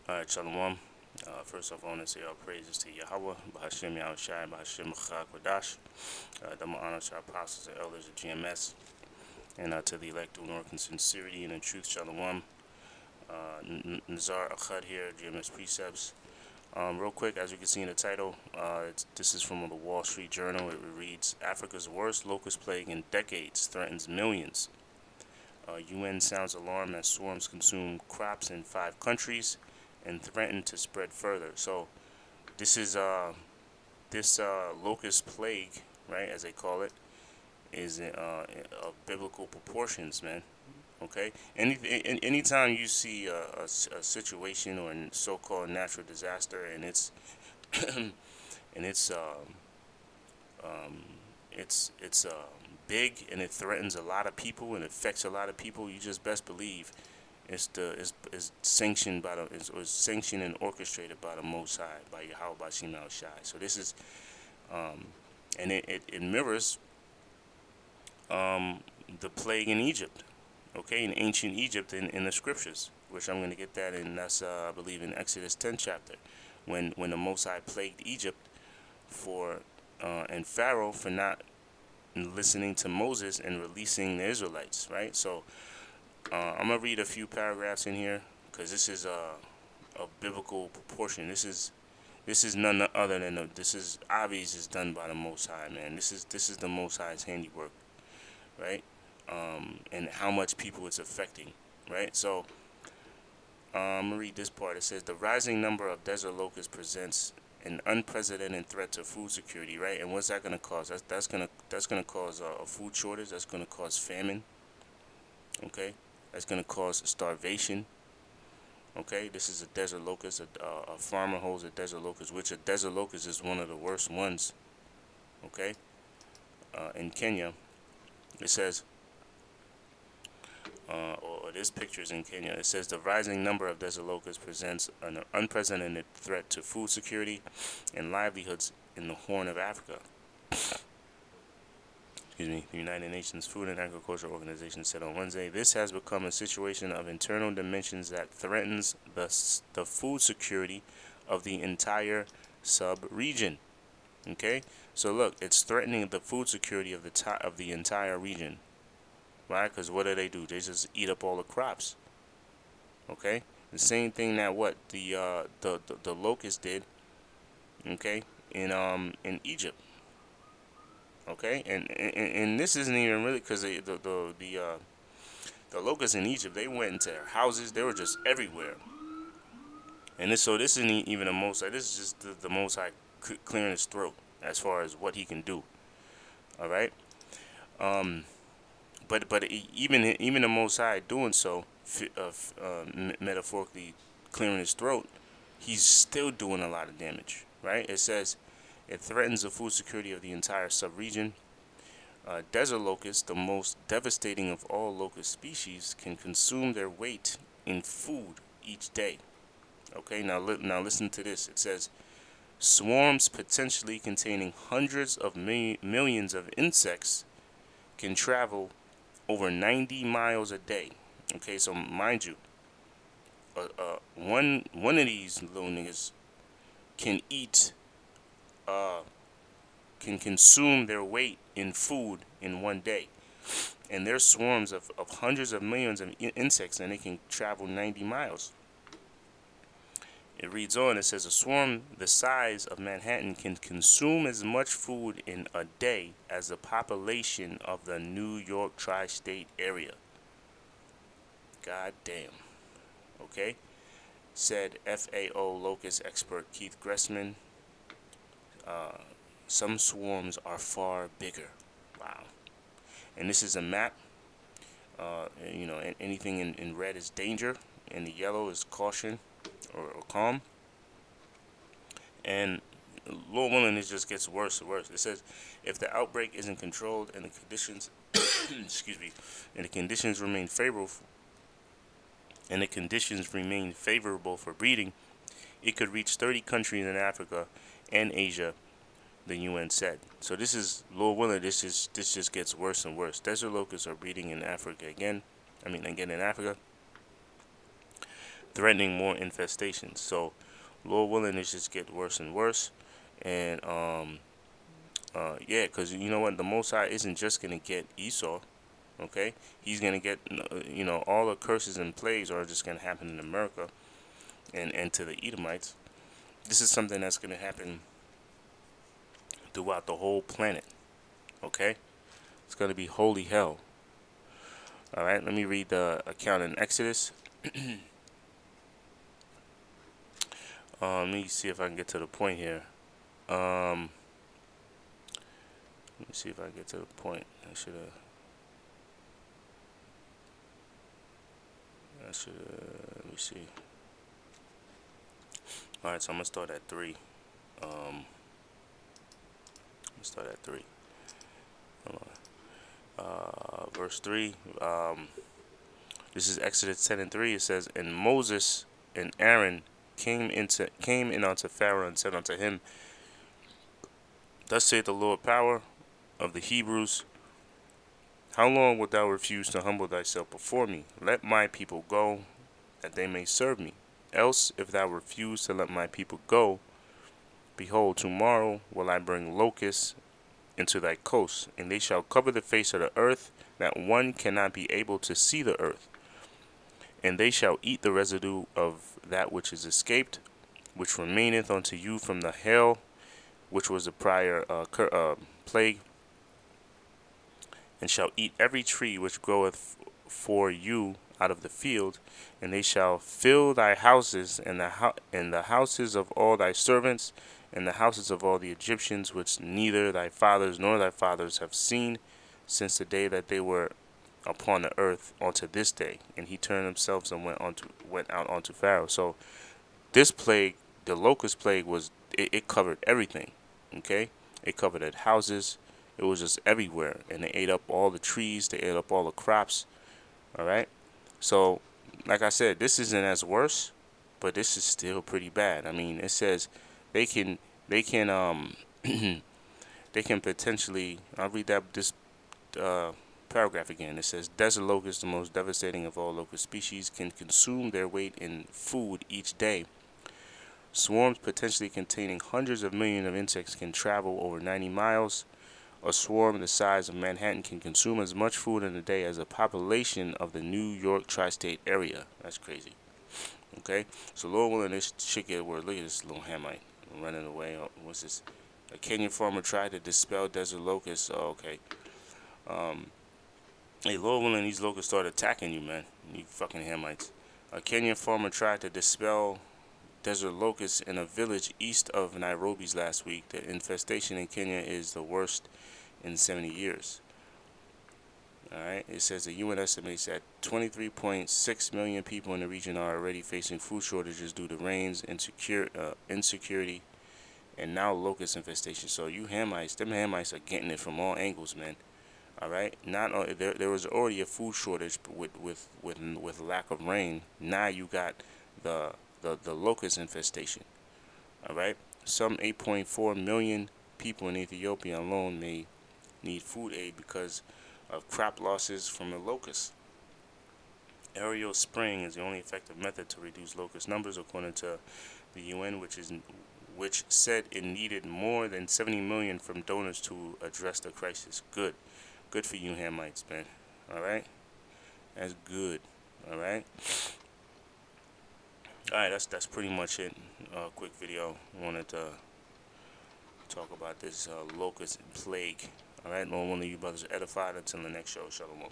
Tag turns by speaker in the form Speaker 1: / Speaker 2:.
Speaker 1: Alright, Shalom. First off, I want to say all praises to Yahweh, Bahashim Yahushai, Bahashim Chak double honor to our apostles and elders of GMS, and to the elect who work in sincerity and in truth, Shalom. Nazar Achad here, GMS Precepts. Real quick, as you can see in the title, this is from the Wall Street Journal. It reads, Africa's worst locust plague in decades threatens millions. UN sounds alarm as swarms consume crops in 5 countries and threaten to spread further. So this is this locust plague, right, as they call it, is of biblical proportions, man. Okay, anytime you see a situation or a so-called natural disaster, and it's and um, it's big, and it threatens a lot of people and affects a lot of people, you just best believe it's sanctioned by it's sanctioned and orchestrated by the Most High, by Yahweh Bashim Al Shai. So this is and it mirrors the plague in Egypt, okay, in ancient Egypt in the scriptures, which I'm going to get that in. That's I believe in Exodus 10 chapter, when the Most High plagued Egypt for and Pharaoh for not listening to Moses and releasing the Israelites, right? So I'm gonna read a few paragraphs in here because this is a biblical proportion. This is none other than this is obvious is done by the Most High, man. This is the Most High's handiwork, right? And how much people it's affecting, right? So I'm gonna read this part. It says the rising number of desert locusts presents an unprecedented threat to food security, right? And what's that gonna cause? That's gonna cause a food shortage. That's gonna cause famine. Okay, that's gonna cause starvation. Okay, this is a desert locust. A farmer holds a desert locust, which a desert locust is one of the worst ones. Okay, in Kenya, it says, or this picture is in Kenya. It says the rising number of desert locusts presents an unprecedented threat to food security and livelihoods in the Horn of Africa. Excuse me, the United Nations Food and Agriculture Organization said on Wednesday, this has become a situation of internal dimensions that threatens the food security of the entire sub-region. Okay, so look, it's threatening the food security of the entire region, right? Because what do? They just eat up all the crops. Okay, the same thing that what the locust did. Okay, in Egypt. Okay, and this isn't even really because the locusts in Egypt, they went into their houses. They were just everywhere. And this isn't even the Most High. This is just the Most High clearing his throat as far as what he can do. All right. But even the Most High doing so, metaphorically clearing his throat, he's still doing a lot of damage. Right. It says it threatens the food security of the entire sub-region. Desert locusts, the most devastating of all locust species, can consume their weight in food each day. Okay, now listen to this. It says swarms potentially containing hundreds of millions of insects can travel over 90 miles a day. Okay, so mind you, one of these little niggas can eat can consume their weight in food in one day. And there's swarms of hundreds of millions of insects, and they can travel 90 miles. It reads on, it says a swarm the size of Manhattan can consume as much food in a day as the population of the New York tri-state area. God damn. Okay? Said FAO locust expert Keith Gressman. Some swarms are far bigger. Wow. And this is a map. Anything in red is danger, and the yellow is caution or calm. And Lord willing, it just gets worse and worse. It says if the outbreak isn't controlled and the conditions, excuse me, and the conditions remain favorable for breeding, it could reach 30 countries in Africa and Asia, the UN said. So this is, Lord willing, this just gets worse and worse. Desert locusts are breeding in Africa again. In Africa. threatening more infestations. So, Lord willing, it just get worse and worse. And yeah, because you know what, the Most High isn't just gonna get Esau. Okay, he's gonna get, all the curses and plagues are just gonna happen in America and to the Edomites. This is something that's gonna happen throughout the whole planet. Okay, it's gonna be holy hell. All right, let me read the account in Exodus. Let me see if I can get to the point here. Let me see if I can get to the point. Let me see. Alright, so I'm going to start at 3. Start at 3. Hold on. Verse 3. This is Exodus 10 and 3. It says, "And Moses and Aaron came in unto Pharaoh and said unto him, Thus saith the Lord power of the Hebrews, How long wilt thou refuse to humble thyself before me? Let my people go, that they may serve me. Else, if thou refuse to let my people go, behold, tomorrow will I bring locusts into thy coasts, and they shall cover the face of the earth, that one cannot be able to see the earth. And they shall eat the residue of that which is escaped, which remaineth unto you from the hail, which was the prior plague, and shall eat every tree which groweth for you out of the field, and they shall fill thy houses, and the houses of all thy servants, and the houses of all the Egyptians, which neither thy fathers nor thy fathers have seen, since the day that they were upon the earth unto this day." And he turned himself and went out unto Pharaoh. So this plague, the locust plague, it covered everything. Okay, it covered the houses. It was just everywhere, and they ate up all the trees. They ate up all the crops. All right. So, like I said, this isn't as worse, but this is still pretty bad. I mean, it says they can they can potentially. I'll read this paragraph again. It says, "Desert locust, the most devastating of all locust species, can consume their weight in food each day. Swarms potentially containing hundreds of millions of insects can travel over 90 miles. A swarm the size of Manhattan can consume as much food in a day as a population of the New York tri-state area." That's crazy. Okay, so Lord willing, this shit get worse. Look at this little Hamite running away. Oh, what's this? A Kenyan farmer tried to dispel desert locusts. Oh, okay. Hey, Lord willing, these locusts start attacking you, man. You fucking Hamites. A Kenyan farmer tried to dispel desert locusts in a village east of Nairobi's last week. The infestation in Kenya is the worst in 70 years. Alright, it says the UN estimates that 23.6 million people in the region are already facing food shortages due to rains, insecurity, and now locust infestation. So you Hamites, them Hamites are getting it from all angles, man. Alright, not there was already a food shortage with lack of rain. Now you got the locust infestation. Alright, some 8.4 million people in Ethiopia alone may need food aid because of crop losses from the locusts. Aerial spraying is the only effective method to reduce locust numbers, according to the UN, which said it needed more than 70 million from donors to address the crisis. Good for you, Hamites, man. Alright? That's good. Alright? Alright, that's pretty much it. Quick video. I wanted to talk about this locust plague. Alright, Lord willing, you brothers are edified. Until the next show, shalom.